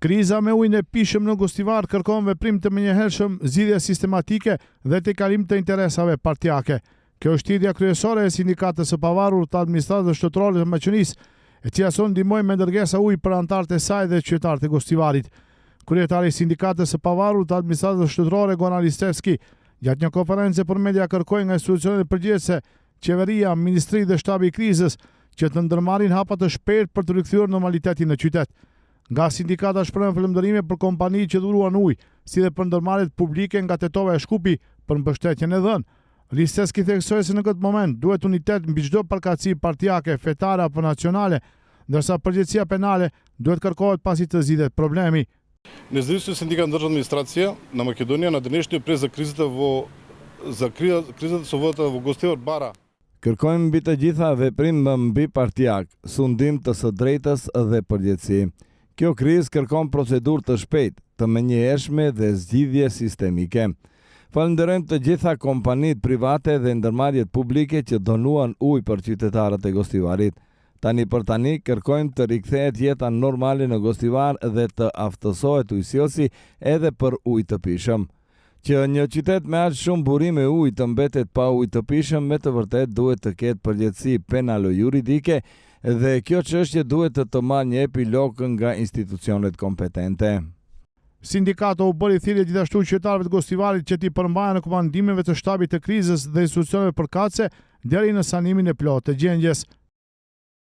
Kriza me ujin e pishëm në Gostivar kërkon veprim të menjëhershëm, zgjidhje sistematike dhe tejkalim të interesave partijake. Kjo është lidhja kryesore e sindikatës së pavarur të administratës shtetërore të Maqedonisë, e cila son ndihmoi me ndërgesa ujë për anëtarët e saj dhe qytetarët e Gostivarit. Kryetari i sindikatës së pavarur të administratës shtetërore Goran Listevski, gjatë një konferencë për media kërkoi nga institucionet përgjegjëse, qeveria, ministri dhe shtabi i krizës që të ndërmarrin hapa të shpejtë për të rikthyer normalitetin në qytet. Nga sindikata shprehën falënderime për kompanitë që dhuruan ujë, si dhe për ndërmarrjet publike nga Tetova e Shkupi për mbështetjen e dhënë. Listevski theksoi se në këtë moment duhet unitet mbi çdo palkaci partijake, fetare apo nacionale, ndërsa përgjegjësia penale duhet kërkohet pasi të zgjidhet problemi. Независимо синдикат на државна администрација на Македонија на денешниот през за кризата со водата во Gostivar bara. Kërkojmë mbi të gjitha veprim mbi partijak, sundim të së drejtës dhe përgjegjësi. Kjo krizë kërkon procedurë të shpejtë, të menjëhershme dhe zgjidhje sistemike. Falenderojmë të gjitha kompanitë private dhe ndërmarrjet publike që donuan ujë për qytetarët e Gostivarit. Tani për tani kërkojmë të rikthehet jeta normale në Gostivar dhe të aftësohet ujësillsi edhe për ujë të pishëm. Që një qytet me aq shumë burime ujë të mbetet pa ujë të pishëm, me të vërtet duhet të ketë përgjegjësi penalo-juridike dhe kjo çështje duhet të marrë një epilog nga institucionet kompetente. Sindikata u bëri thirrje gjithashtu qytetarëve të Gostivarit që t'i përmbahen në komandimeve të shtabit të krizës dhe institucioneve përkatëse deri në sanimin e plotë të gjengjes.